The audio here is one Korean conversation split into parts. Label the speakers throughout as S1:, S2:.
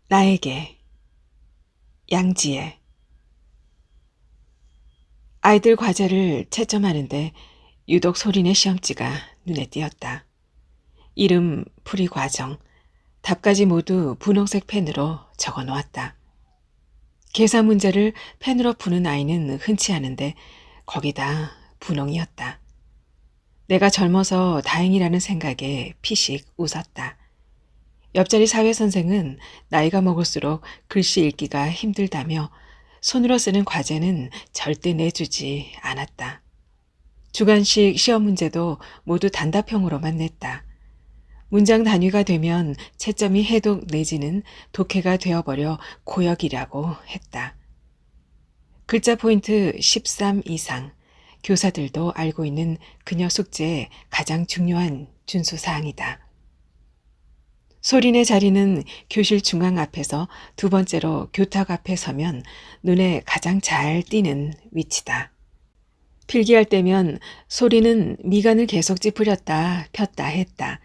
S1: 나에게 양지에 아이들 과제를 채점하는데 유독 소리내 시험지가 눈에 띄었다. 이름, 풀이 과정, 답까지 모두 분홍색 펜으로 적어 놓았다. 계산 문제를 펜으로 푸는 아이는 흔치 않은데 거기다 분홍이었다. 내가 젊어서 다행이라는 생각에 피식 웃었다. 옆자리 사회선생은 나이가 먹을수록 글씨 읽기가 힘들다며 손으로 쓰는 과제는 절대 내주지 않았다. 주간식 시험 문제도 모두 단답형으로만 냈다. 문장 단위가 되면 채점이 해독 내지는 독해가 되어버려 고역이라고 했다. 글자 포인트 13 이상, 교사들도 알고 있는 그녀 숙제의 가장 중요한 준수사항이다. 소린의 자리는 교실 중앙 앞에서 두 번째로 교탁 앞에 서면 눈에 가장 잘 띄는 위치다. 필기할 때면 소리는 미간을 계속 찌푸렸다 폈다 했다.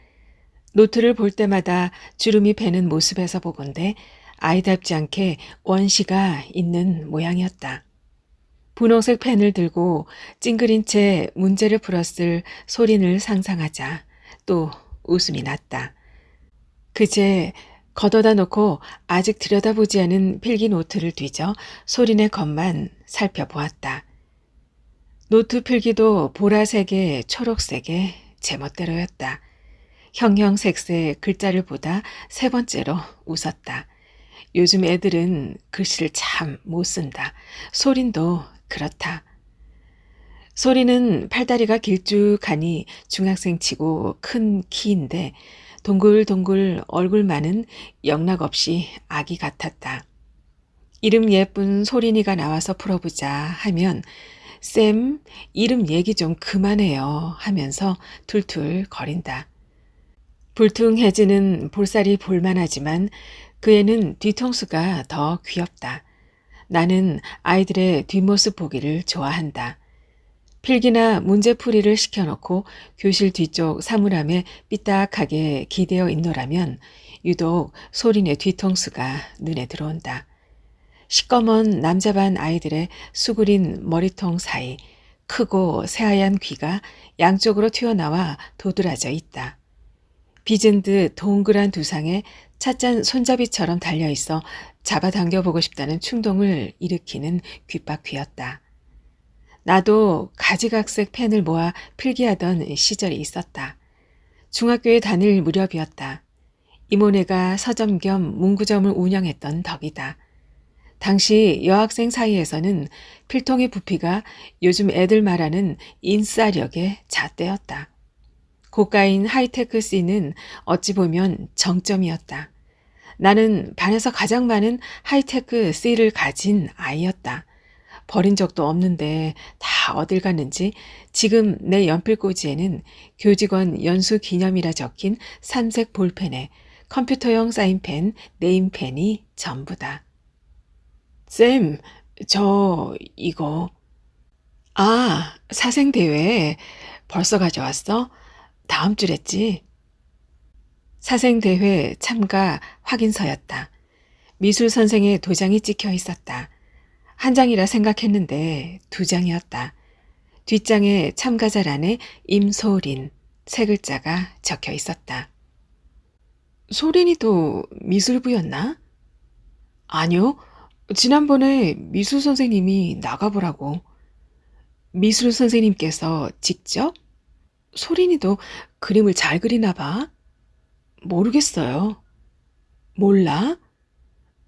S1: 노트를 볼 때마다 주름이 배는 모습에서 보건대 아이답지 않게 원시가 있는 모양이었다. 분홍색 펜을 들고 찡그린 채 문제를 풀었을 소린을 상상하자 또 웃음이 났다. 그제 걷어다 놓고 아직 들여다보지 않은 필기 노트를 뒤져 소린의 것만 살펴보았다. 노트 필기도 보라색에 초록색에 제멋대로였다. 형형색색 글자를 보다 세 번째로 웃었다. 요즘 애들은 글씨를 참 못 쓴다. 소린도 그렇다. 소리는 팔다리가 길쭉하니 중학생치고 큰 키인데 동글동글 얼굴만은 영락없이 아기 같았다. 이름 예쁜 소린이가 나와서 풀어보자 하면 쌤, 이름 얘기 좀 그만해요 하면서 툴툴 거린다. 불퉁해지는 볼살이 볼만하지만 그 애는 뒤통수가 더 귀엽다. 나는 아이들의 뒷모습 보기를 좋아한다. 필기나 문제풀이를 시켜놓고 교실 뒤쪽 사물함에 삐딱하게 기대어 있노라면 유독 소린의 뒤통수가 눈에 들어온다. 시꺼먼 남자반 아이들의 수그린 머리통 사이 크고 새하얀 귀가 양쪽으로 튀어나와 도드라져 있다. 빚은 듯 동그란 두상에 찻잔 손잡이처럼 달려있어 잡아당겨보고 싶다는 충동을 일으키는 귓바퀴였다. 나도 가지각색 펜을 모아 필기하던 시절이 있었다. 중학교에 다닐 무렵이었다. 이모네가 서점 겸 문구점을 운영했던 덕이다. 당시 여학생 사이에서는 필통의 부피가 요즘 애들 말하는 인싸력의 잣대였다. 고가인 하이테크 C는 어찌 보면 정점이었다. 나는 반에서 가장 많은 하이테크 C를 가진 아이였다. 버린 적도 없는데 다 어딜 갔는지 지금 내 연필꽂이에는 교직원 연수 기념이라 적힌 삼색 볼펜에 컴퓨터용 사인펜, 네임펜이 전부다. 쌤, 저 이거. 아, 사생대회 벌써 가져왔어? 다음 주랬지? 사생대회 참가 확인서였다. 미술 선생의 도장이 찍혀 있었다. 한 장이라 생각했는데 두 장이었다. 뒷장에 참가자란에 임소린 세 글자가 적혀 있었다. 소린이도 미술부였나? 아니요. 지난번에 미술 선생님이 나가보라고. 미술 선생님께서 직접? 소린이도 그림을 잘 그리나 봐. 모르겠어요. 몰라?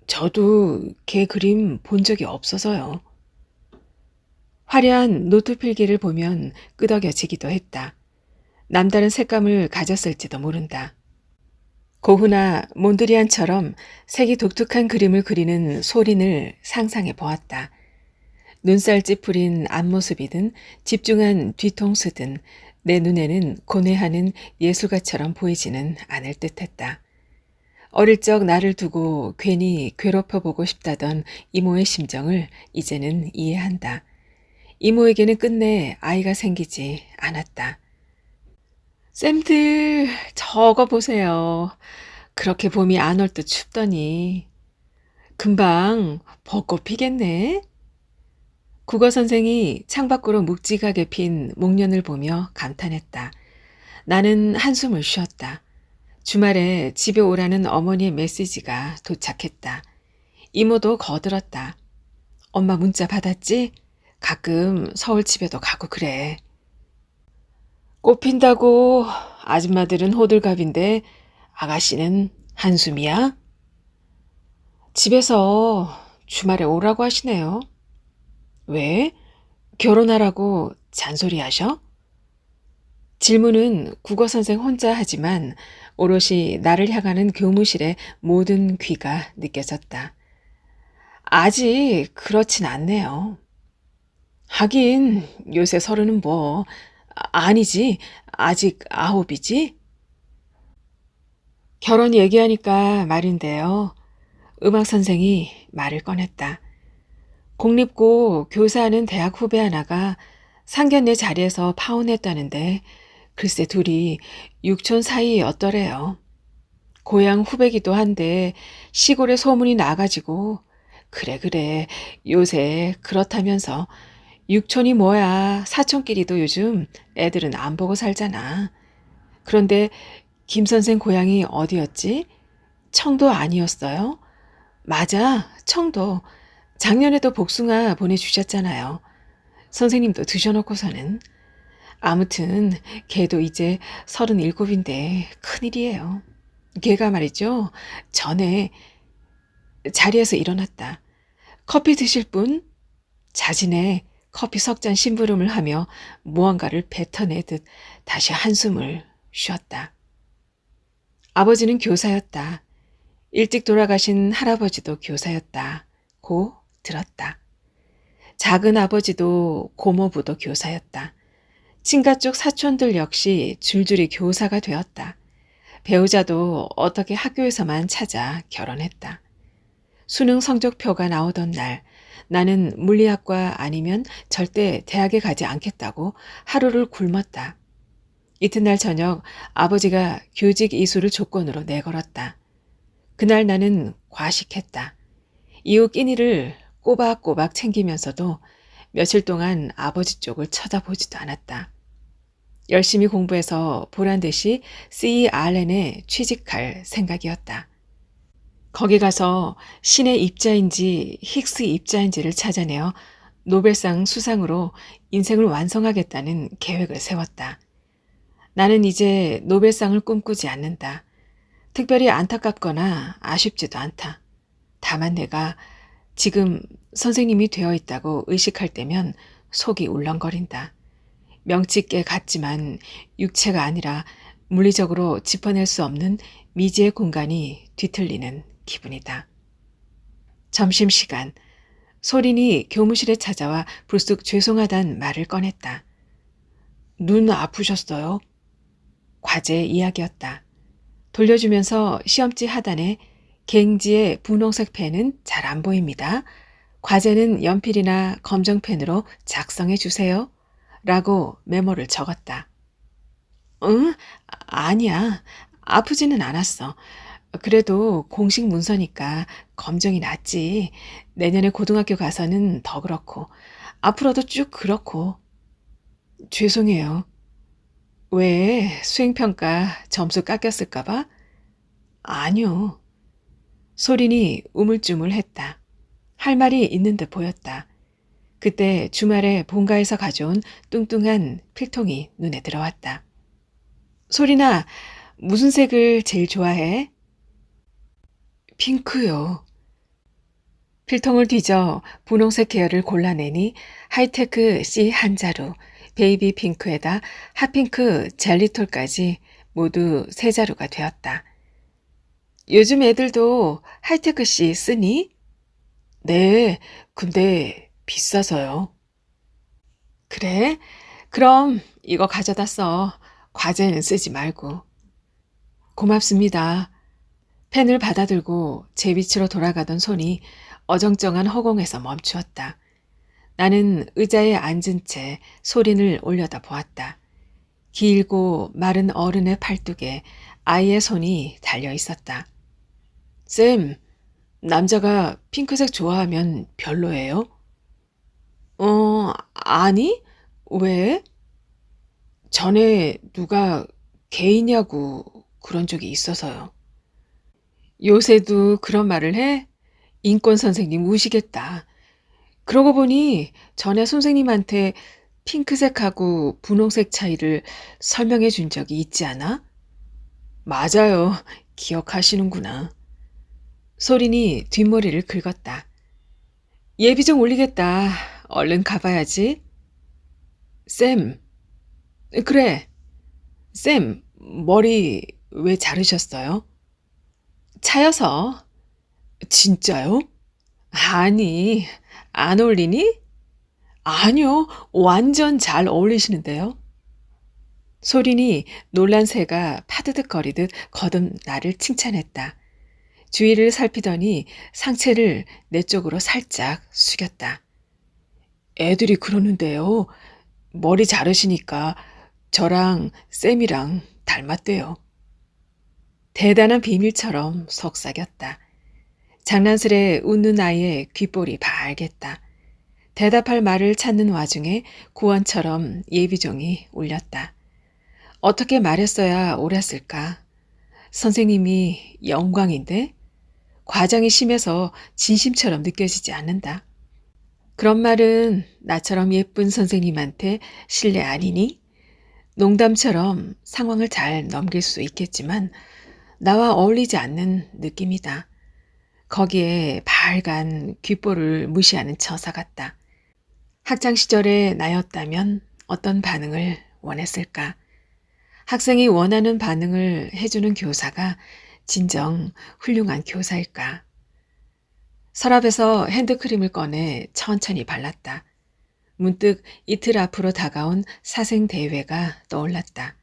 S1: 저도 걔 그림 본 적이 없어서요. 화려한 노트 필기를 보면 끄덕여지기도 했다. 남다른 색감을 가졌을지도 모른다. 고흐나 몬드리안처럼 색이 독특한 그림을 그리는 소린을 상상해 보았다. 눈살 찌푸린 앞모습이든 집중한 뒤통수든 내 눈에는 고뇌하는 예술가처럼 보이지는 않을 듯했다. 어릴 적 나를 두고 괜히 괴롭혀보고 싶다던 이모의 심정을 이제는 이해한다. 이모에게는 끝내 아이가 생기지 않았다. 쌤들 저거 보세요. 그렇게 봄이 안 올 듯 춥더니 금방 벚꽃 피겠네. 국어 선생이 창밖으로 묵직하게 핀 목련을 보며 감탄했다. 나는 한숨을 쉬었다. 주말에 집에 오라는 어머니의 메시지가 도착했다. 이모도 거들었다. 엄마 문자 받았지? 가끔 서울 집에도 가고 그래. 꽃 핀다고 아줌마들은 호들갑인데 아가씨는 한숨이야? 집에서 주말에 오라고 하시네요. 왜? 결혼하라고 잔소리 하셔? 질문은 국어 선생 혼자 하지만 오롯이 나를 향하는 교무실의 모든 귀가 느껴졌다. 아직 그렇진 않네요. 하긴 요새 서른은 뭐 아니지 아직 9이지? 결혼 얘기하니까 말인데요. 음악 선생이 말을 꺼냈다. 공립고 교사하는 대학 후배 하나가 상견례 자리에서 파혼했다는데 글쎄 둘이 육촌 사이였더래요. 고향 후배기도 한데 시골에 소문이 나가지고 그래 요새 그렇다면서 육촌이 뭐야 사촌끼리도 요즘 애들은 안 보고 살잖아. 그런데 김 선생 고향이 어디였지? 청도 아니었어요? 맞아 청도. 작년에도 복숭아 보내주셨잖아요. 선생님도 드셔놓고서는. 아무튼 걔도 이제 37인데 큰일이에요. 걔가 말이죠. 전에 자리에서 일어났다. 커피 드실 분? 자진해 커피 석 잔 심부름을 하며 무언가를 뱉어내듯 다시 한숨을 쉬었다. 아버지는 교사였다. 일찍 돌아가신 할아버지도 교사였다. 고 들었다. 작은 아버지도 고모부도 교사였다. 친가 쪽 사촌들 역시 줄줄이 교사가 되었다. 배우자도 어떻게 학교에서만 찾아 결혼했다. 수능 성적표가 나오던 날 나는 물리학과 아니면 절대 대학에 가지 않겠다고 하루를 굶었다. 이튿날 저녁 아버지가 교직 이수를 조건으로 내걸었다. 그날 나는 과식했다. 이웃 끼니를 꼬박꼬박 챙기면서도 며칠 동안 아버지 쪽을 쳐다보지도 않았다. 열심히 공부해서 보란듯이 CERN에 취직할 생각이었다. 거기 가서 신의 입자인지 힉스 입자인지를 찾아내어 노벨상 수상으로 인생을 완성하겠다는 계획을 세웠다. 나는 이제 노벨상을 꿈꾸지 않는다. 특별히 안타깝거나 아쉽지도 않다. 다만 내가 지금 선생님이 되어 있다고 의식할 때면 속이 울렁거린다. 명치께 같지만 육체가 아니라 물리적으로 짚어낼 수 없는 미지의 공간이 뒤틀리는 기분이다. 점심시간, 소린이 교무실에 찾아와 불쑥 죄송하단 말을 꺼냈다. 눈 아프셨어요? 과제 이야기였다. 돌려주면서 시험지 하단에 갱지의 분홍색 펜은 잘 안 보입니다. 과제는 연필이나 검정펜으로 작성해 주세요. 라고 메모를 적었다. 응? 아니야. 아프지는 않았어. 그래도 공식 문서니까 검정이 낫지. 내년에 고등학교 가서는 더 그렇고 앞으로도 쭉 그렇고. 죄송해요. 왜 수행평가 점수 깎였을까 봐? 아니요. 소린이 우물쭈물했다. 할 말이 있는 듯 보였다. 그때 주말에 본가에서 가져온 뚱뚱한 필통이 눈에 들어왔다. 소린아, 무슨 색을 제일 좋아해? 핑크요. 필통을 뒤져 분홍색 계열을 골라내니 하이테크 C 한 자루, 베이비 핑크에다 핫핑크 젤리톨까지 모두 세 자루가 되었다. 요즘 애들도 하이테크 C 쓰니? 네, 근데 비싸서요. 그래? 그럼 이거 가져다 써. 과제는 쓰지 말고. 고맙습니다. 펜을 받아들고 제 위치로 돌아가던 손이 어정쩡한 허공에서 멈추었다. 나는 의자에 앉은 채 소린을 올려다 보았다. 길고 마른 어른의 팔뚝에 아이의 손이 달려 있었다. 쌤, 남자가 핑크색 좋아하면 별로예요? 아니? 왜? 전에 누가 개이냐고 그런 적이 있어서요. 요새도 그런 말을 해? 인권 선생님 우시겠다. 그러고 보니 전에 선생님한테 핑크색하고 분홍색 차이를 설명해 준 적이 있지 않아? 맞아요. 기억하시는구나. 소린이 뒷머리를 긁었다. 예비 좀 올리겠다. 얼른 가봐야지. 쌤, 그래. 쌤, 머리 왜 자르셨어요? 차여서. 진짜요? 아니, 안 어울리니? 아니요, 완전 잘 어울리시는데요. 소린이 놀란 새가 파드득거리듯 거듭 나를 칭찬했다. 주위를 살피더니 상체를 내 쪽으로 살짝 숙였다. 애들이 그러는데요. 머리 자르시니까 저랑 쌤이랑 닮았대요. 대단한 비밀처럼 속삭였다. 장난스레 웃는 아이의 귓볼이 발겠다. 대답할 말을 찾는 와중에 구원처럼 예비종이 울렸다. 어떻게 말했어야 옳았을까? 선생님이 영광인데 과장이 심해서 진심처럼 느껴지지 않는다. 그런 말은 나처럼 예쁜 선생님한테 실례 아니니? 농담처럼 상황을 잘 넘길 수 있겠지만 나와 어울리지 않는 느낌이다. 거기에 발간 귓볼을 무시하는 처사 같다. 학창 시절의 나였다면 어떤 반응을 원했을까? 학생이 원하는 반응을 해주는 교사가 진정 훌륭한 교사일까? 서랍에서 핸드크림을 꺼내 천천히 발랐다. 문득 이틀 앞으로 다가온 사생대회가 떠올랐다.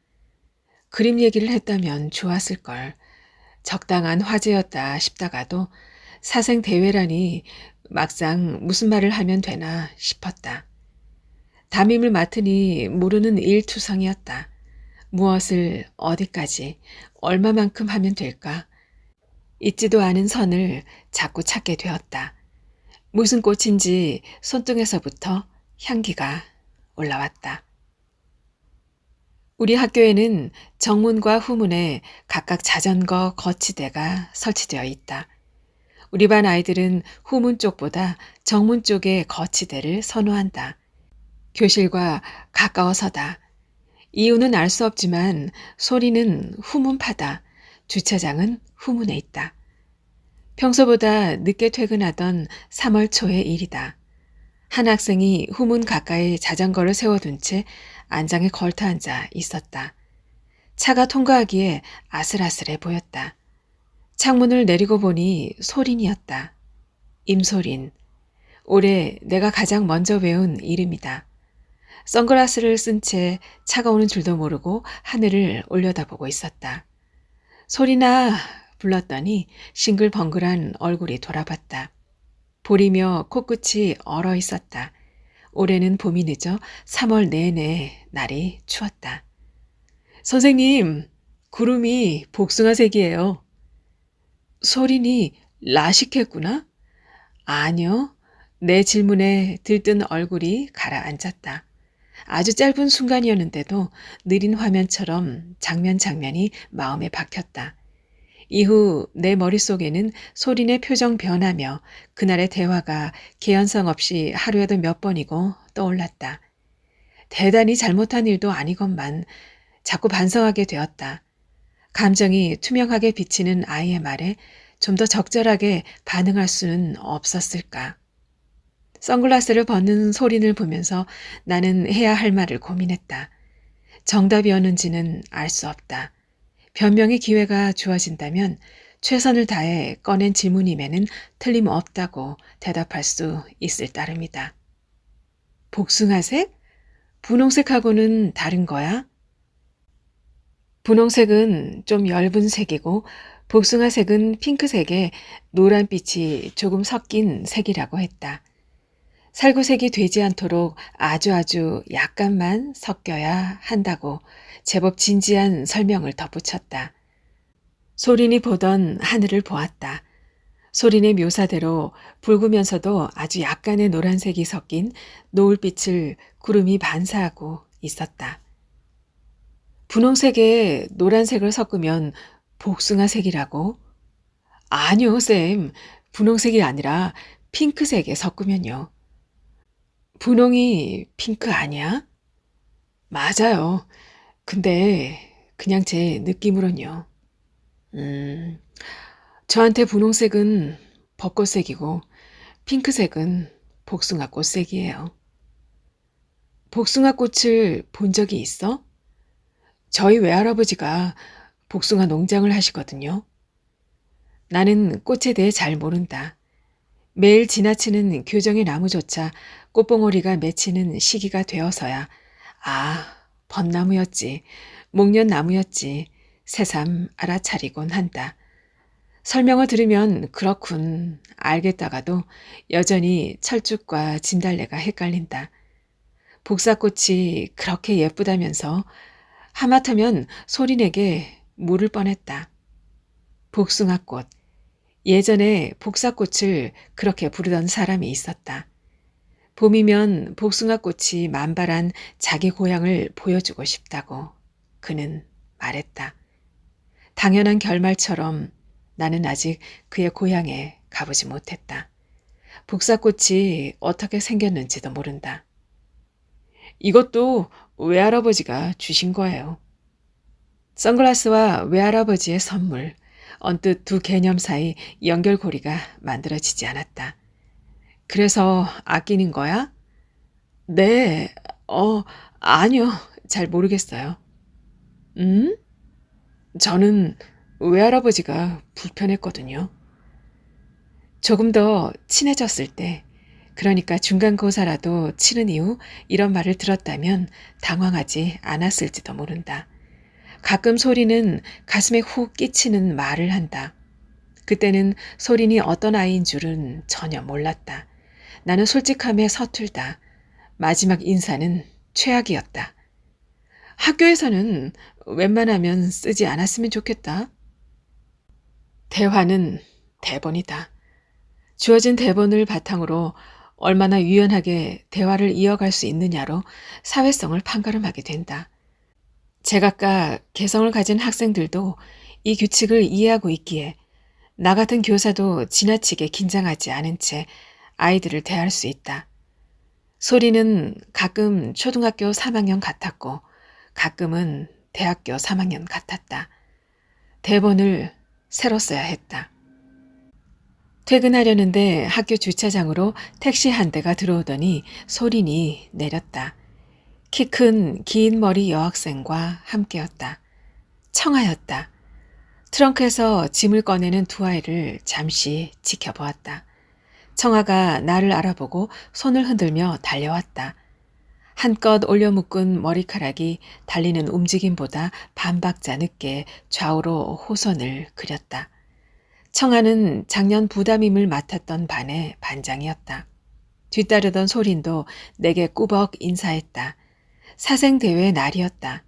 S1: 그림 얘기를 했다면 좋았을걸. 적당한 화제였다 싶다가도 사생대회라니 막상 무슨 말을 하면 되나 싶었다. 담임을 맡으니 모르는 일투성이었다. 무엇을 어디까지 얼마만큼 하면 될까? 있지도 않은 선을 자꾸 찾게 되었다. 무슨 꽃인지 손등에서부터 향기가 올라왔다. 우리 학교에는 정문과 후문에 각각 자전거 거치대가 설치되어 있다. 우리 반 아이들은 후문 쪽보다 정문 쪽의 거치대를 선호한다. 교실과 가까워서다. 이유는 알 수 없지만 소리는 후문파다. 주차장은 후문에 있다. 평소보다 늦게 퇴근하던 3월 초의 일이다. 한 학생이 후문 가까이 자전거를 세워둔 채 안장에 걸터 앉아 있었다. 차가 통과하기에 아슬아슬해 보였다. 창문을 내리고 보니 소린이었다. 임소린. 올해 내가 가장 먼저 외운 이름이다. 선글라스를 쓴 채 차가 오는 줄도 모르고 하늘을 올려다보고 있었다. 소린아 불렀더니 싱글벙글한 얼굴이 돌아봤다. 볼이며 코끝이 얼어 있었다. 올해는 봄이 늦어 3월 내내 날이 추웠다. 선생님, 구름이 복숭아색이에요. 소린이 라식했구나? 아니요. 내 질문에 들뜬 얼굴이 가라앉았다. 아주 짧은 순간이었는데도 느린 화면처럼 장면이 마음에 박혔다. 이후 내 머릿속에는 소린의 표정 변하며 그날의 대화가 개연성 없이 하루에도 몇 번이고 떠올랐다. 대단히 잘못한 일도 아니건만 자꾸 반성하게 되었다. 감정이 투명하게 비치는 아이의 말에 좀 더 적절하게 반응할 수는 없었을까. 선글라스를 벗는 소린을 보면서 나는 해야 할 말을 고민했다. 정답이었는지는 알 수 없다. 변명의 기회가 주어진다면 최선을 다해 꺼낸 질문임에는 틀림없다고 대답할 수 있을 따름이다. 복숭아색? 분홍색하고는 다른 거야? 분홍색은 좀 엷은 색이고 복숭아색은 핑크색에 노란빛이 조금 섞인 색이라고 했다. 살구색이 되지 않도록 아주 약간만 섞여야 한다고 제법 진지한 설명을 덧붙였다. 소린이 보던 하늘을 보았다. 소린의 묘사대로 붉으면서도 아주 약간의 노란색이 섞인 노을빛을 구름이 반사하고 있었다. 분홍색에 노란색을 섞으면 복숭아색이라고? 아니요, 쌤. 분홍색이 아니라 핑크색에 섞으면요. 분홍이 핑크 아니야? 맞아요. 근데 그냥 제 느낌으론요. 음, 저한테 분홍색은 벚꽃색이고 핑크색은 복숭아꽃색이에요. 복숭아꽃을 본 적이 있어? 저희 외할아버지가 복숭아 농장을 하시거든요. 나는 꽃에 대해 잘 모른다. 매일 지나치는 교정의 나무조차 꽃봉오리가 맺히는 시기가 되어서야 아, 벚나무였지, 목련나무였지, 새삼 알아차리곤 한다. 설명을 들으면 그렇군 알겠다가도 여전히 철쭉과 진달래가 헷갈린다. 복사꽃이 그렇게 예쁘다면서 하마터면 소린에게 물을 뻔했다. 복숭아꽃. 예전에 복사꽃을 그렇게 부르던 사람이 있었다. 봄이면 복숭아꽃이 만발한 자기 고향을 보여주고 싶다고 그는 말했다. 당연한 결말처럼 나는 아직 그의 고향에 가보지 못했다. 복사꽃이 어떻게 생겼는지도 모른다. 이것도 외할아버지가 주신 거예요. 선글라스와 외할아버지의 선물, 언뜻 두 개념 사이 연결고리가 만들어지지 않았다. 그래서 아끼는 거야? 네, 아니요. 잘 모르겠어요. 음? 저는 외할아버지가 불편했거든요. 조금 더 친해졌을 때, 그러니까 중간고사라도 치른 이후 이런 말을 들었다면 당황하지 않았을지도 모른다. 가끔 소리는 가슴에 훅 끼치는 말을 한다. 그때는 소린이 어떤 아이인 줄은 전혀 몰랐다. 나는 솔직함에 서툴다. 마지막 인사는 최악이었다. 학교에서는 웬만하면 쓰지 않았으면 좋겠다. 대화는 대본이다. 주어진 대본을 바탕으로 얼마나 유연하게 대화를 이어갈 수 있느냐로 사회성을 판가름하게 된다. 제각각 개성을 가진 학생들도 이 규칙을 이해하고 있기에 나 같은 교사도 지나치게 긴장하지 않은 채 아이들을 대할 수 있다. 소리는 가끔 초등학교 3학년 같았고 가끔은 대학교 3학년 같았다. 대본을 새로 써야 했다. 퇴근하려는데 학교 주차장으로 택시 한 대가 들어오더니 소린이 내렸다. 키 큰 긴 머리 여학생과 함께였다. 청아였다. 트렁크에서 짐을 꺼내는 두 아이를 잠시 지켜보았다. 청아가 나를 알아보고 손을 흔들며 달려왔다. 한껏 올려 묶은 머리카락이 달리는 움직임보다 반박자 늦게 좌우로 호선을 그렸다. 청아는 작년 부담임을 맡았던 반의 반장이었다. 뒤따르던 소린도 내게 꾸벅 인사했다. 사생대회 날이었다.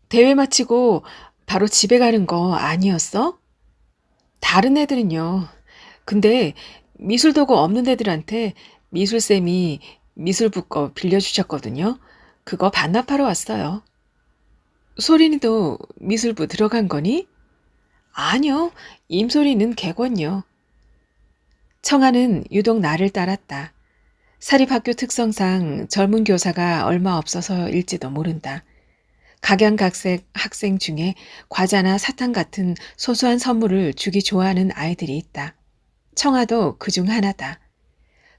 S1: 대회 마치고 바로 집에 가는 거 아니었어? 다른 애들은요. 근데 미술도구 없는 애들한테 미술쌤이 미술부 거 빌려주셨거든요. 그거 반납하러 왔어요. 소린이도 미술부 들어간 거니? 아니요. 임소리는 객원요. 청아는 유독 나를 따랐다. 사립학교 특성상 젊은 교사가 얼마 없어서일지도 모른다. 각양각색 학생 중에 과자나 사탕 같은 소소한 선물을 주기 좋아하는 아이들이 있다. 청아도 그중 하나다.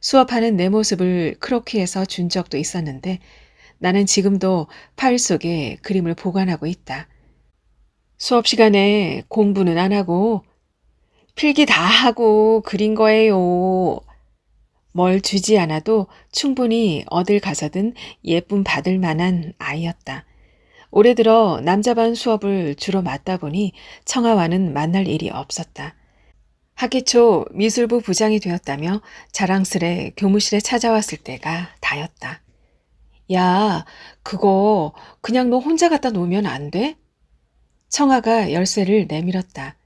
S1: 수업하는 내 모습을 크로키에서 준 적도 있었는데 나는 지금도 파일 속에 그림을 보관하고 있다. 수업 시간에 공부는 안 하고 필기 다 하고 그린 거예요. 뭘 주지 않아도 충분히 어딜 가서든 예쁨 받을 만한 아이였다. 올해 들어 남자반 수업을 주로 맡다 보니 청아와는 만날 일이 없었다. 학기 초 미술부 부장이 되었다며 자랑스레 교무실에 찾아왔을 때가 다였다. 야, 그거 그냥 너 혼자 갖다 놓으면 안 돼? 청아가 열쇠를 내밀었다.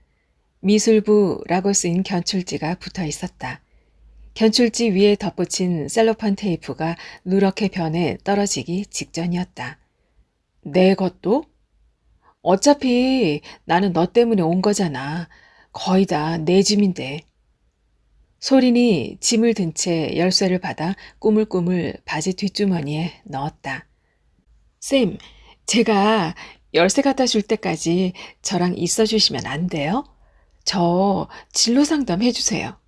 S1: 미술부라고 쓰인 견출지가 붙어 있었다. 견출지 위에 덧붙인 셀로판 테이프가 누렇게 변해 떨어지기 직전이었다. 내 것도? 어차피 나는 너 때문에 온 거잖아. 거의 다 내 짐인데. 소린이 짐을 든 채 열쇠를 받아 꾸물꾸물 바지 뒷주머니에 넣었다. 쌤, 제가 열쇠 갖다 줄 때까지 저랑 있어 주시면 안 돼요? 저 진로 상담 해주세요.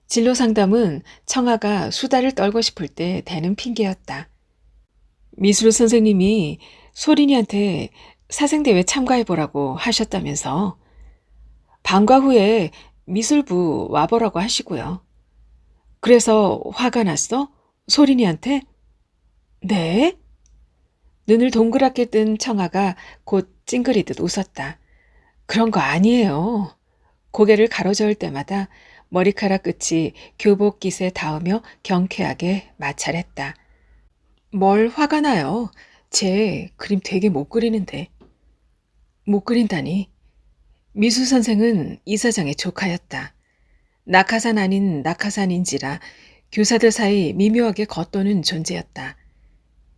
S1: 진로 상담은 청아가 수다를 떨고 싶을 때 대는 핑계였다. 미술 선생님이 소린이한테 사생대회 참가해보라고 하셨다면서 방과 후에 미술부 와보라고 하시고요. 그래서 화가 났어? 소린이한테? 네? 눈을 동그랗게 뜬 청아가 곧 찡그리듯 웃었다. 그런 거 아니에요. 고개를 가로저을 때마다 머리카락 끝이 교복깃에 닿으며 경쾌하게 마찰했다. 뭘 화가 나요? 제 그림 되게 못 그리는데. 못 그린다니? 미술 선생은 이사장의 조카였다. 낙하산 아닌 낙하산인지라 교사들 사이 미묘하게 겉도는 존재였다.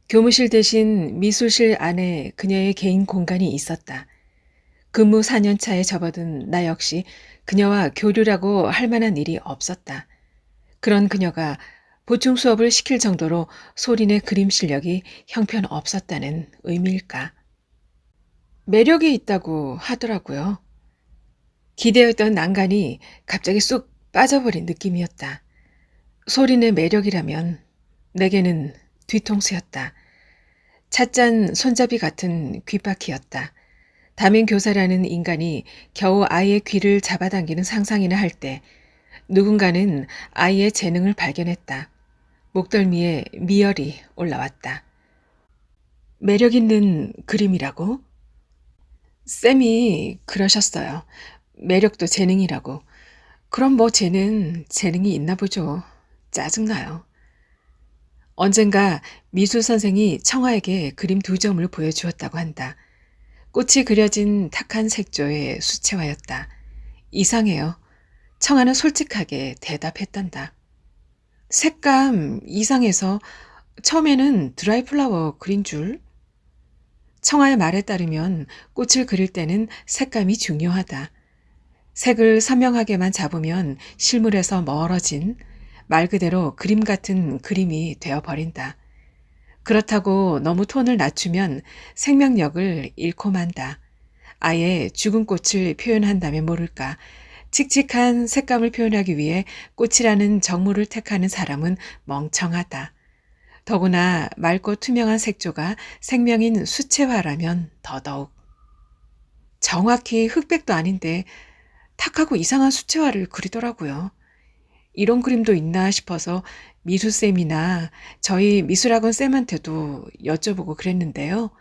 S1: 교무실 대신 미술실 안에 그녀의 개인 공간이 있었다. 근무 4년 차에 접어든 나 역시 그녀와 교류라고 할 만한 일이 없었다. 그런 그녀가 보충 수업을 시킬 정도로 소린의 그림 실력이 형편없었다는 의미일까. 매력이 있다고 하더라고요. 기대했던 난간이 갑자기 쑥 빠져버린 느낌이었다. 소린의 매력이라면 내게는 뒤통수였다. 찻잔 손잡이 같은 귓바퀴였다. 담임 교사라는 인간이 겨우 아이의 귀를 잡아당기는 상상이나 할 때 누군가는 아이의 재능을 발견했다. 목덜미에 미열이 올라왔다. 매력 있는 그림이라고? 쌤이 그러셨어요. 매력도 재능이라고. 그럼 뭐 쟤는 재능이 있나 보죠. 짜증나요. 언젠가 미술 선생이 청아에게 그림 2점을 보여주었다고 한다. 꽃이 그려진 탁한 색조의 수채화였다. 이상해요. 청아는 솔직하게 대답했단다. 색감 이상해서 처음에는 드라이 플라워 그린 줄. 청아의 말에 따르면 꽃을 그릴 때는 색감이 중요하다. 색을 선명하게만 잡으면 실물에서 멀어진 말 그대로 그림 같은 그림이 되어버린다. 그렇다고 너무 톤을 낮추면 생명력을 잃고 만다. 아예 죽은 꽃을 표현한다면 모를까. 칙칙한 색감을 표현하기 위해 꽃이라는 정물을 택하는 사람은 멍청하다. 더구나 맑고 투명한 색조가 생명인 수채화라면 더더욱. 정확히 흑백도 아닌데 탁하고 이상한 수채화를 그리더라고요. 이런 그림도 있나 싶어서 미술쌤이나 저희 미술학원 쌤한테도 여쭤보고 그랬는데요.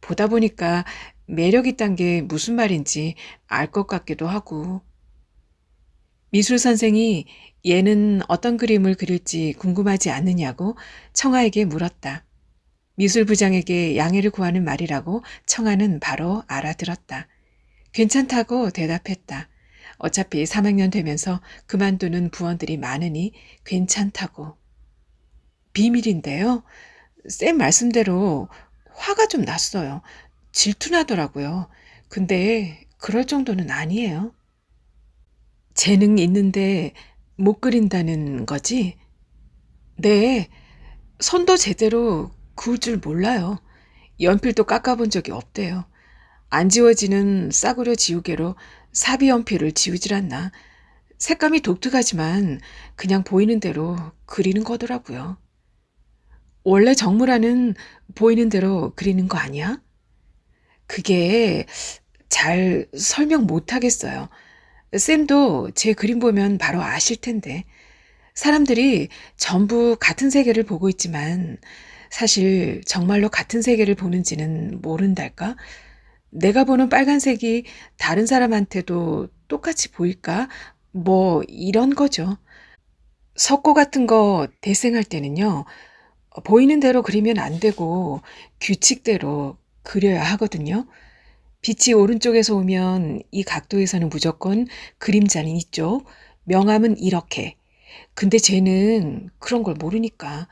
S1: 보다 보니까 매력 있단 게 무슨 말인지 알 것 같기도 하고. 미술 선생이 얘는 어떤 그림을 그릴지 궁금하지 않느냐고 청아에게 물었다. 미술부장에게 양해를 구하는 말이라고 청아는 바로 알아들었다. 괜찮다고 대답했다. 어차피 3학년 되면서 그만두는 부원들이 많으니 괜찮다고. 비밀인데요. 쌤 말씀대로 화가 좀 났어요. 질투나더라고요. 근데 그럴 정도는 아니에요. 재능 있는데 못 그린다는 거지? 네, 손도 제대로 그을 줄 몰라요. 연필도 깎아본 적이 없대요. 안 지워지는 싸구려 지우개로 사비 연필을 지우질 않나. 색감이 독특하지만 그냥 보이는 대로 그리는 거더라고요. 원래 정물화는 보이는 대로 그리는 거 아니야? 그게 잘 설명 못 하겠어요. 쌤도 제 그림 보면 바로 아실 텐데. 사람들이 전부 같은 세계를 보고 있지만 사실 정말로 같은 세계를 보는지는 모른달까? 내가 보는 빨간색이 다른 사람한테도 똑같이 보일까? 뭐 이런 거죠. 석고 같은 거 대생할 때는요. 보이는 대로 그리면 안 되고 규칙대로 그려야 하거든요. 빛이 오른쪽에서 오면 이 각도에서는 무조건 그림자는 이쪽, 명암은 이렇게. 근데 쟤는 그런 걸 모르니까.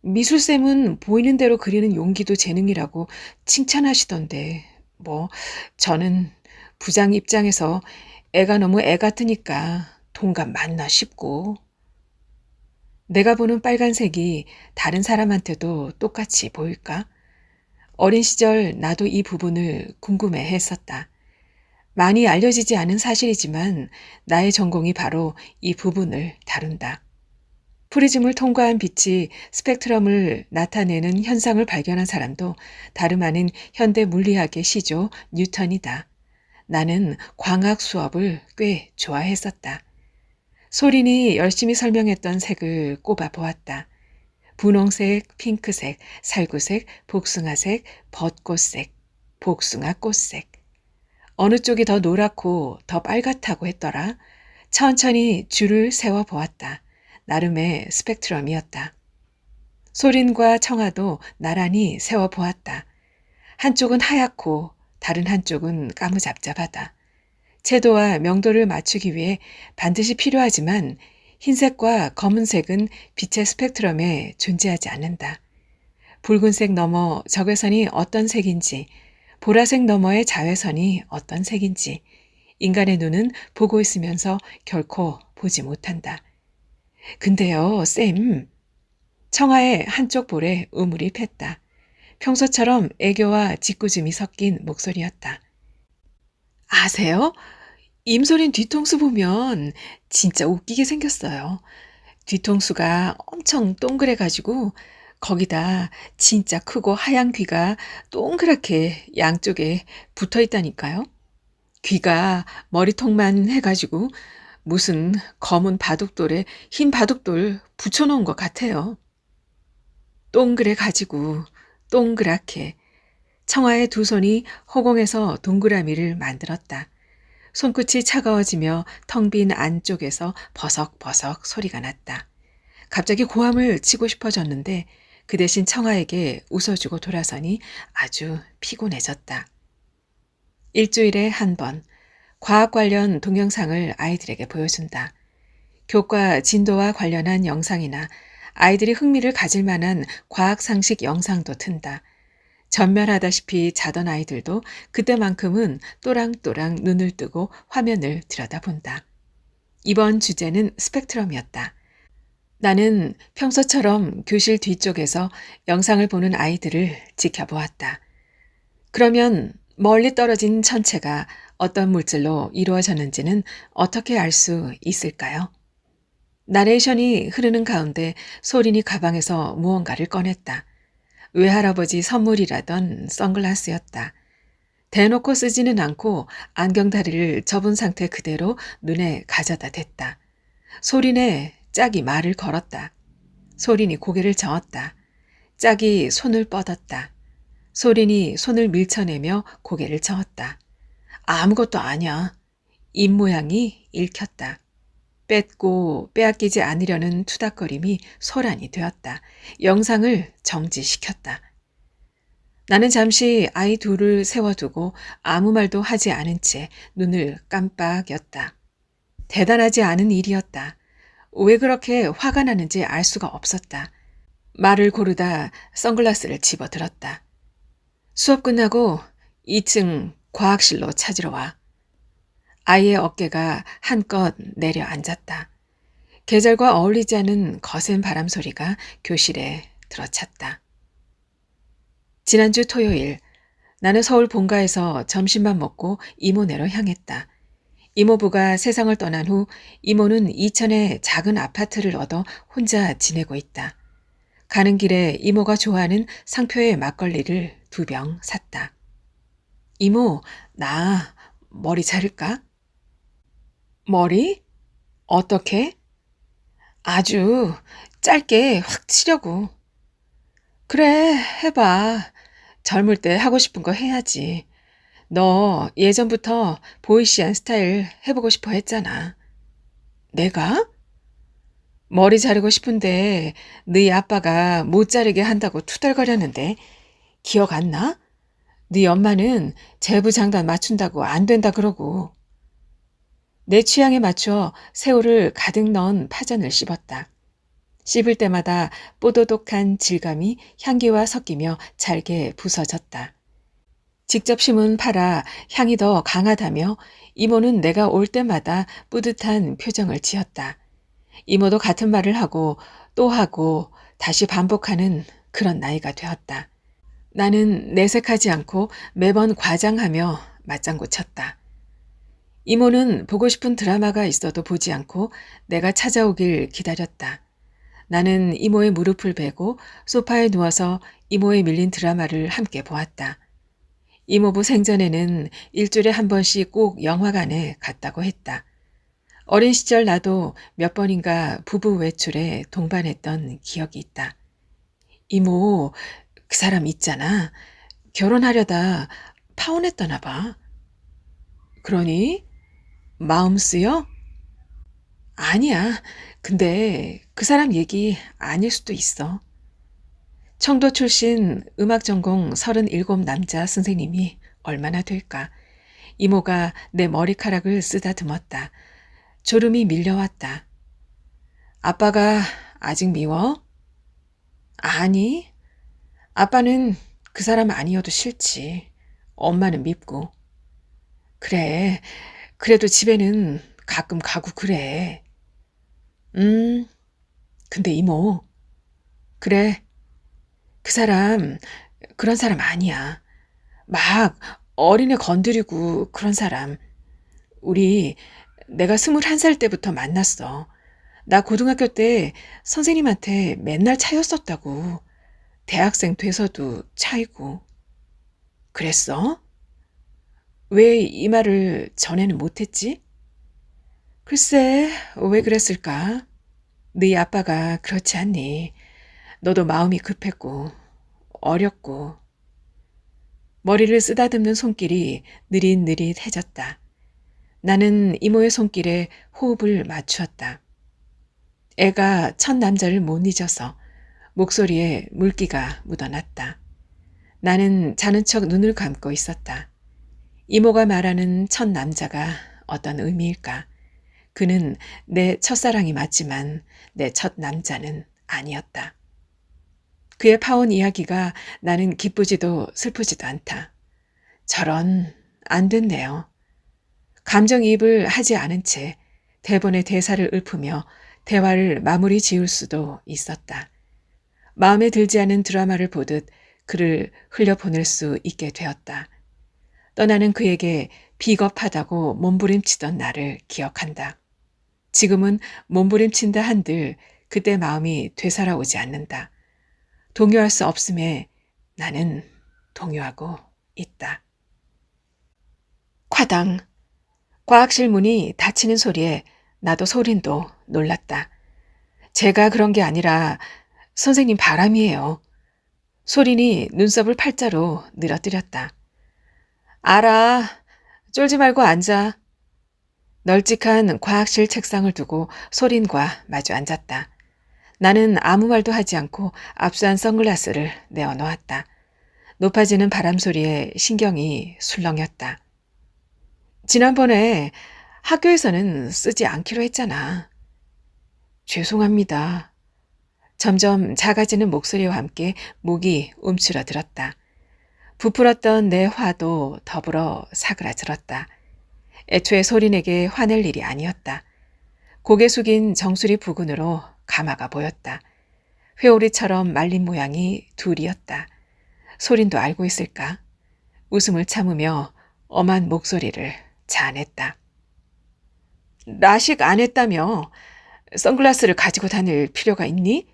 S1: 미술쌤은 보이는 대로 그리는 용기도 재능이라고 칭찬하시던데, 뭐, 저는 부장 입장에서 애가 너무 애 같으니까 동감 맞나 싶고. 내가 보는 빨간색이 다른 사람한테도 똑같이 보일까? 어린 시절 나도 이 부분을 궁금해 했었다. 많이 알려지지 않은 사실이지만 나의 전공이 바로 이 부분을 다룬다. 프리즘을 통과한 빛이 스펙트럼을 나타내는 현상을 발견한 사람도 다름 아닌 현대 물리학의 시조 뉴턴이다. 나는 광학 수업을 꽤 좋아했었다. 소린이 열심히 설명했던 색을 꼽아 보았다. 분홍색, 핑크색, 살구색, 복숭아색, 벚꽃색, 복숭아 꽃색. 어느 쪽이 더 노랗고 더 빨갛다고 했더라. 천천히 줄을 세워 보았다. 나름의 스펙트럼이었다. 소린과 청아도 나란히 세워 보았다. 한쪽은 하얗고 다른 한쪽은 까무잡잡하다. 채도와 명도를 맞추기 위해 반드시 필요하지만 흰색과 검은색은 빛의 스펙트럼에 존재하지 않는다. 붉은색 너머 적외선이 어떤 색인지, 보라색 너머의 자외선이 어떤 색인지 인간의 눈은 보고 있으면서 결코 보지 못한다. 근데요, 쌤. 청아의 한쪽 볼에 우물이 팼다. 평소처럼 애교와 짓궂음이 섞인 목소리였다. 아세요? 임소린 뒤통수 보면 진짜 웃기게 생겼어요. 뒤통수가 엄청 동그래가지고 거기다 진짜 크고 하얀 귀가 동그랗게 양쪽에 붙어 있다니까요. 귀가 머리통만 해가지고 무슨 검은 바둑돌에 흰 바둑돌 붙여놓은 것 같아요. 동그래가지고 동그랗게 청아의 두 손이 허공에서 동그라미를 만들었다. 손끝이 차가워지며 텅 빈 안쪽에서 버석버석 소리가 났다. 갑자기 고함을 치고 싶어졌는데 그 대신 청아에게 웃어주고 돌아서니 아주 피곤해졌다. 일주일에 한 번 과학 관련 동영상을 아이들에게 보여준다. 교과 진도와 관련한 영상이나 아이들이 흥미를 가질 만한 과학 상식 영상도 튼다. 전멸하다시피 자던 아이들도 그때만큼은 또랑또랑 눈을 뜨고 화면을 들여다본다. 이번 주제는 스펙트럼이었다. 나는 평소처럼 교실 뒤쪽에서 영상을 보는 아이들을 지켜보았다. 그러면 멀리 떨어진 천체가 어떤 물질로 이루어졌는지는 어떻게 알 수 있을까요? 나레이션이 흐르는 가운데 소린이 가방에서 무언가를 꺼냈다. 외할아버지 선물이라던 선글라스였다. 대놓고 쓰지는 않고 안경다리를 접은 상태 그대로 눈에 가져다 댔다. 소린의 짝이 말을 걸었다. 소린이 고개를 저었다. 짝이 손을 뻗었다. 소린이 손을 밀쳐내며 고개를 저었다. 아무것도 아니야. 입 모양이 읽혔다. 뺏고 빼앗기지 않으려는 투닥거림이 소란이 되었다. 영상을 정지시켰다. 나는 잠시 아이 둘을 세워두고 아무 말도 하지 않은 채 눈을 깜빡 였다. 대단하지 않은 일이었다. 왜 그렇게 화가 나는지 알 수가 없었다. 말을 고르다 선글라스를 집어들었다. 수업 끝나고 2층 과학실로 찾으러 와. 아이의 어깨가 한껏 내려앉았다. 계절과 어울리지 않은 거센 바람 소리가 교실에 들어찼다. 지난주 토요일 나는 서울 본가에서 점심만 먹고 이모네로 향했다. 이모부가 세상을 떠난 후 이모는 이천에 작은 아파트를 얻어 혼자 지내고 있다. 가는 길에 이모가 좋아하는 상표의 막걸리를 2병 샀다. 이모, 나 머리 자를까? 머리? 어떻게? 아주 짧게 확 치려고. 그래, 해봐. 젊을 때 하고 싶은 거 해야지. 너 예전부터 보이시한 스타일 해보고 싶어 했잖아. 내가? 머리 자르고 싶은데 너희 아빠가 못 자르게 한다고 투덜거렸는데 기억 안 나? 네 엄마는 재부장단 맞춘다고 안 된다 그러고. 내 취향에 맞춰 새우를 가득 넣은 파전을 씹었다. 씹을 때마다 뽀도독한 질감이 향기와 섞이며 잘게 부서졌다. 직접 심은 파라 향이 더 강하다며 이모는 내가 올 때마다 뿌듯한 표정을 지었다. 이모도 같은 말을 하고 다시 반복하는 그런 나이가 되었다. 나는 내색하지 않고 매번 과장하며 맞장구 쳤다. 이모는 보고 싶은 드라마가 있어도 보지 않고 내가 찾아오길 기다렸다. 나는 이모의 무릎을 베고 소파에 누워서 이모의 밀린 드라마를 함께 보았다. 이모부 생전에는 일주일에 한 번씩 꼭 영화관에 갔다고 했다. 어린 시절 나도 몇 번인가 부부 외출에 동반했던 기억이 있다. 이모, 그 사람 있잖아. 결혼하려다 파혼했다나 봐. 그러니? 마음 쓰여? 아니야. 근데 그 사람 얘기 아닐 수도 있어. 청도 출신 음악 전공 37 남자 선생님이 얼마나 될까. 이모가 내 머리카락을 쓰다듬었다. 졸음이 밀려왔다. 아빠가 아직 미워? 아니, 아빠는 그 사람 아니어도 싫지. 엄마는 밉고. 그래, 그래도 집에는 가끔 가고 그래. 음, 근데 이모, 그래, 그 사람, 그런 사람 아니야. 막 어린애 건드리고 그런 사람. 우리, 내가 21살 때부터 만났어. 나 고등학교 때 선생님한테 맨날 차였었다고. 대학생 돼서도 차이고. 그랬어? 왜 이 말을 전에는 못했지? 글쎄, 왜 그랬을까? 네 아빠가 그렇지 않니? 너도 마음이 급했고, 어렸고. 머리를 쓰다듬는 손길이 느릿느릿해졌다. 나는 이모의 손길에 호흡을 맞추었다. 애가 첫 남자를 못 잊어서 목소리에 물기가 묻어났다. 나는 자는 척 눈을 감고 있었다. 이모가 말하는 첫 남자가 어떤 의미일까? 그는 내 첫사랑이 맞지만 내 첫 남자는 아니었다. 그의 파혼 이야기가 나는 기쁘지도 슬프지도 않다. 저런, 안 됐네요. 감정이입을 하지 않은 채 대본의 대사를 읊으며 대화를 마무리 지을 수도 있었다. 마음에 들지 않은 드라마를 보듯 그를 흘려보낼 수 있게 되었다. 떠나는 그에게 비겁하다고 몸부림치던 나를 기억한다. 지금은 몸부림친다 한들 그때 마음이 되살아오지 않는다. 동요할 수 없음에 나는 동요하고 있다. 콰당. 과학실 문이 닫히는 소리에 나도 소린도 놀랐다. 제가 그런 게 아니라 선생님 바람이에요. 소린이 눈썹을 팔자로 늘어뜨렸다. 알아. 쫄지 말고 앉아. 널찍한 과학실 책상을 두고 소린과 마주 앉았다. 나는 아무 말도 하지 않고 압수한 선글라스를 내어놓았다. 높아지는 바람 소리에 신경이 술렁였다. 지난번에 학교에서는 쓰지 않기로 했잖아. 죄송합니다. 점점 작아지는 목소리와 함께 목이 움츠러들었다. 부풀었던 내 화도 더불어 사그라들었다. 애초에 소린에게 화낼 일이 아니었다. 고개 숙인 정수리 부근으로 가마가 보였다. 회오리처럼 말린 모양이 둘이었다. 소린도 알고 있을까? 웃음을 참으며 엄한 목소리를 자아냈다. 라식 안 했다며? 선글라스를 가지고 다닐 필요가 있니?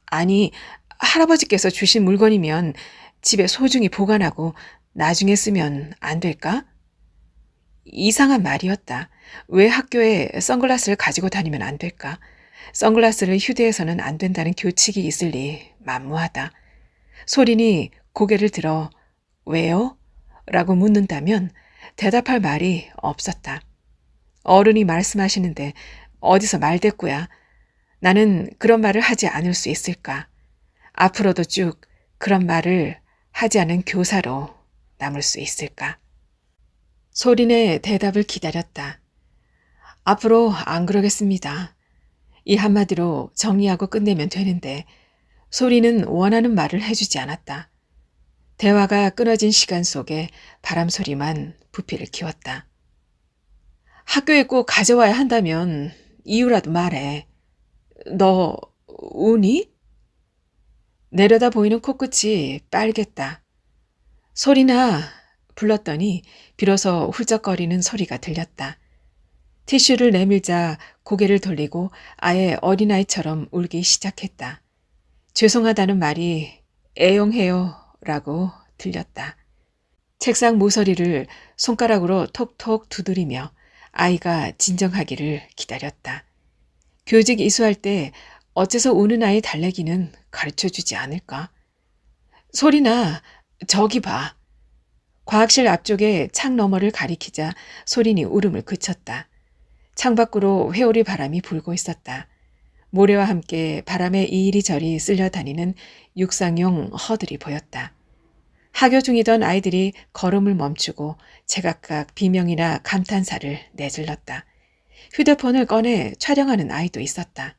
S1: 아니, 할아버지께서 주신 물건이면 집에 소중히 보관하고 나중에 쓰면 안 될까? 이상한 말이었다. 왜 학교에 선글라스를 가지고 다니면 안 될까? 선글라스를 휴대해서는 안 된다는 교칙이 있을 리 만무하다. 소린이 고개를 들어 왜요? 라고 묻는다면 대답할 말이 없었다. 어른이 말씀하시는데 어디서 말대꾸야. 나는 그런 말을 하지 않을 수 있을까? 앞으로도 쭉 그런 말을 하지 않은 교사로 남을 수 있을까? 소린의 대답을 기다렸다. 앞으로 안 그러겠습니다. 이 한마디로 정리하고 끝내면 되는데 소리는 원하는 말을 해주지 않았다. 대화가 끊어진 시간 속에 바람 소리만 부피를 키웠다. 학교에 꼭 가져와야 한다면 이유라도 말해. 너 우니? 내려다 보이는 코끝이 빨갰다. 소리나 불렀더니 비로소 훌쩍거리는 소리가 들렸다. 티슈를 내밀자 고개를 돌리고 아예 어린아이처럼 울기 시작했다. 죄송하다는 말이 애용해요 라고 들렸다. 책상 모서리를 손가락으로 톡톡 두드리며 아이가 진정하기를 기다렸다. 교직 이수할 때 어째서 우는 아이 달래기는 가르쳐주지 않을까? 소리나 저기 봐. 과학실 앞쪽에 창 너머를 가리키자 소린이 울음을 그쳤다. 창밖으로 회오리 바람이 불고 있었다. 모래와 함께 바람에 이리저리 쓸려다니는 육상용 허들이 보였다. 하교 중이던 아이들이 걸음을 멈추고 제각각 비명이나 감탄사를 내질렀다. 휴대폰을 꺼내 촬영하는 아이도 있었다.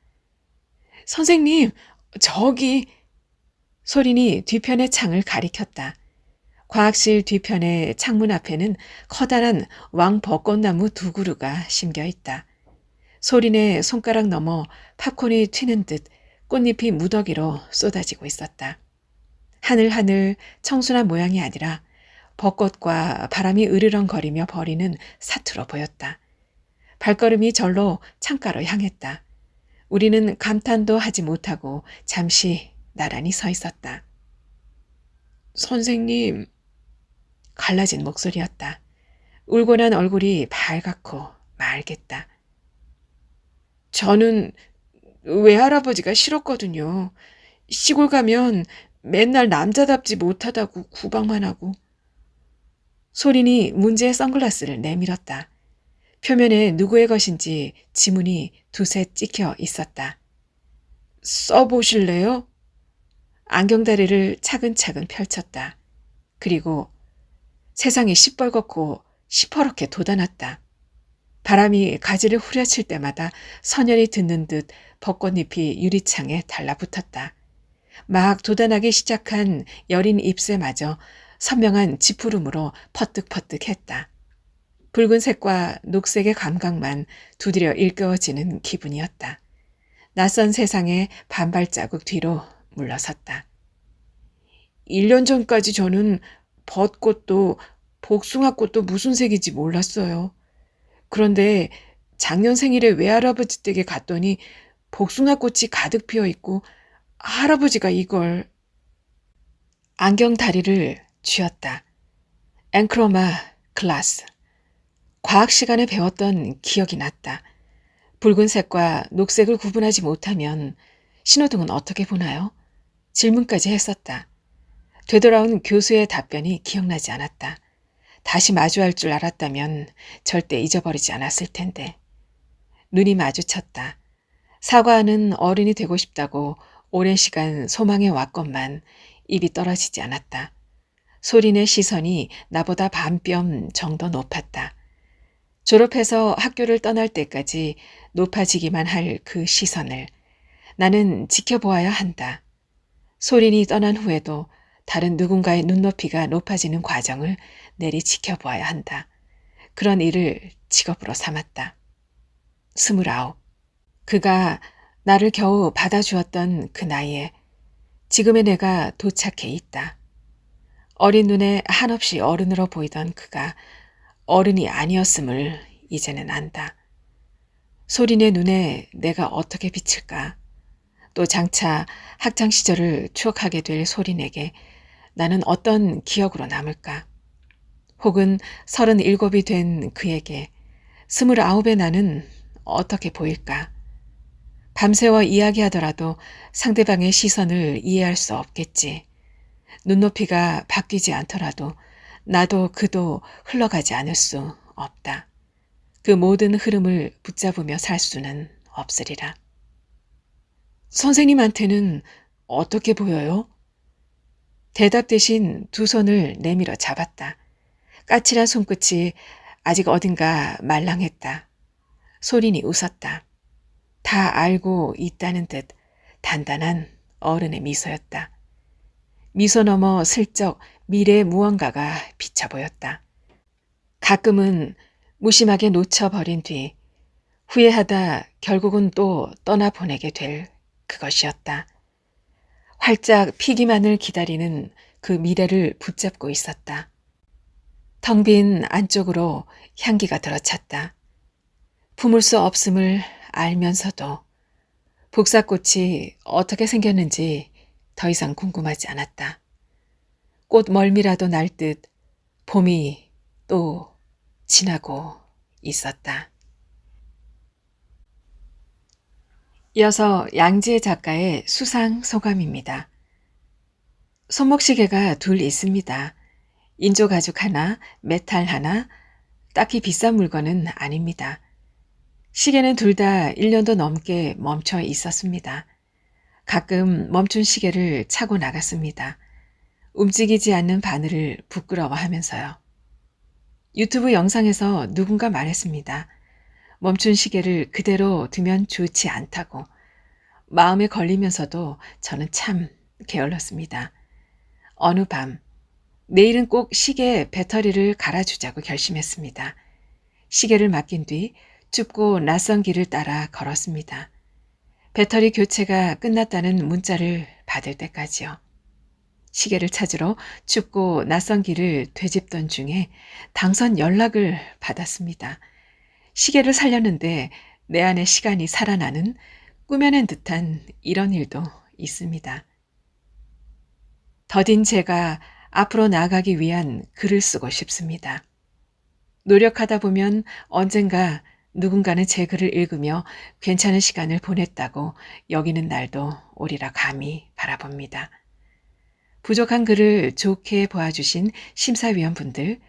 S1: 선생님, 저기... 소린이 뒤편의 창을 가리켰다. 과학실 뒤편의 창문 앞에는 커다란 왕벚꽃나무 두 그루가 심겨 있다. 소린의 손가락 너머 팝콘이 튀는 듯 꽃잎이 무더기로 쏟아지고 있었다. 하늘하늘 청순한 모양이 아니라 벚꽃과 바람이 으르렁거리며 버리는 사투로 보였다. 발걸음이 절로 창가로 향했다. 우리는 감탄도 하지 못하고 잠시 나란히 서 있었다. 선생님... 갈라진 목소리였다. 울고 난 얼굴이 발갛고 맑겠다. 저는 외할아버지가 싫었거든요. 시골 가면 맨날 남자답지 못하다고 구박만 하고. 소린이 문제의 선글라스를 내밀었다. 표면에 누구의 것인지 지문이 두세 찍혀 있었다. 써보실래요? 안경다리를 차근차근 펼쳤다. 그리고 세상이 시뻘겋고 시퍼렇게 돋아났다. 바람이 가지를 후려칠 때마다 선연이 듣는 듯 벚꽃잎이 유리창에 달라붙었다. 막 돋아나기 시작한 여린 잎새마저 선명한 지푸름으로 퍼뜩퍼뜩했다. 붉은색과 녹색의 감각만 두드려 일깨워지는 기분이었다. 낯선 세상에 반발자국 뒤로 물러섰다. 1년 전까지 저는 벚꽃도 복숭아꽃도 무슨 색인지 몰랐어요. 그런데 작년 생일에 외할아버지 댁에 갔더니 복숭아꽃이 가득 피어 있고 할아버지가 이걸... 안경 다리를 쥐었다. 앵크로마 글라스. 과학 시간에 배웠던 기억이 났다. 붉은색과 녹색을 구분하지 못하면 신호등은 어떻게 보나요? 질문까지 했었다. 되돌아온 교수의 답변이 기억나지 않았다. 다시 마주할 줄 알았다면 절대 잊어버리지 않았을 텐데. 눈이 마주쳤다. 사과하는 어른이 되고 싶다고 오랜 시간 소망해 왔건만 입이 떨어지지 않았다. 소린의 시선이 나보다 반뼘 정도 높았다. 졸업해서 학교를 떠날 때까지 높아지기만 할 그 시선을 나는 지켜보아야 한다. 소린이 떠난 후에도 다른 누군가의 눈높이가 높아지는 과정을 내리 지켜보아야 한다. 그런 일을 직업으로 삼았다. 29. 그가 나를 겨우 받아주었던 그 나이에 지금의 내가 도착해 있다. 어린 눈에 한없이 어른으로 보이던 그가 어른이 아니었음을 이제는 안다. 소린의 눈에 내가 어떻게 비칠까? 또 장차 학창시절을 추억하게 될 소린에게 나는 어떤 기억으로 남을까? 혹은 37이 된 그에게 29의 나는 어떻게 보일까? 밤새워 이야기하더라도 상대방의 시선을 이해할 수 없겠지. 눈높이가 바뀌지 않더라도 나도 그도 흘러가지 않을 수 없다. 그 모든 흐름을 붙잡으며 살 수는 없으리라. 선생님한테는 어떻게 보여요? 대답 대신 두 손을 내밀어 잡았다. 까칠한 손끝이 아직 어딘가 말랑했다. 소린이 웃었다. 다 알고 있다는 듯 단단한 어른의 미소였다. 미소 너머 슬쩍 미래의 무언가가 비쳐 보였다. 가끔은 무심하게 놓쳐버린 뒤 후회하다 결국은 또 떠나보내게 될 그것이었다. 활짝 피기만을 기다리는 그 미래를 붙잡고 있었다. 텅 빈 안쪽으로 향기가 들어찼다. 품을 수 없음을 알면서도 복사꽃이 어떻게 생겼는지 더 이상 궁금하지 않았다. 꽃 멀미라도 날 듯 봄이 또 지나고 있었다. 이어서 양지혜 작가의 수상 소감입니다. 손목시계가 둘 있습니다. 인조 가죽 하나, 메탈 하나, 딱히 비싼 물건은 아닙니다. 시계는 둘 다 1년도 넘게 멈춰 있었습니다. 가끔 멈춘 시계를 차고 나갔습니다. 움직이지 않는 바늘을 부끄러워하면서요. 유튜브 영상에서 누군가 말했습니다. 멈춘 시계를 그대로 두면 좋지 않다고. 마음에 걸리면서도 저는 참 게을렀습니다. 어느 밤, 내일은 꼭 시계에 배터리를 갈아주자고 결심했습니다. 시계를 맡긴 뒤 춥고 낯선 길을 따라 걸었습니다. 배터리 교체가 끝났다는 문자를 받을 때까지요. 시계를 찾으러 춥고 낯선 길을 되짚던 중에 당선 연락을 받았습니다. 시계를 살렸는데 내 안의 시간이 살아나는 꾸며낸 듯한 이런 일도 있습니다. 더딘 제가 앞으로 나아가기 위한 글을 쓰고 싶습니다. 노력하다 보면 언젠가 누군가는 제 글을 읽으며 괜찮은 시간을 보냈다고 여기는 날도 오리라 감히 바라봅니다. 부족한 글을 좋게 보아주신 심사위원분들,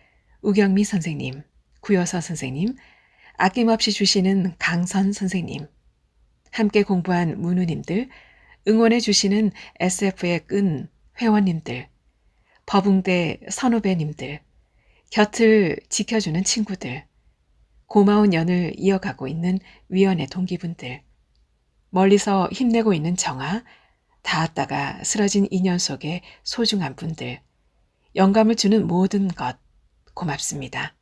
S1: 우경미 선생님, 구여서 선생님, 아낌없이 주시는 강선 선생님, 함께 공부한 문우님들, 응원해 주시는 SF의 끈 회원님들, 버붕대 선후배님들, 곁을 지켜주는 친구들, 고마운 연을 이어가고 있는 위원회 동기분들, 멀리서 힘내고 있는 정아, 닿았다가 쓰러진 인연 속의 소중한 분들, 영감을 주는 모든 것 고맙습니다.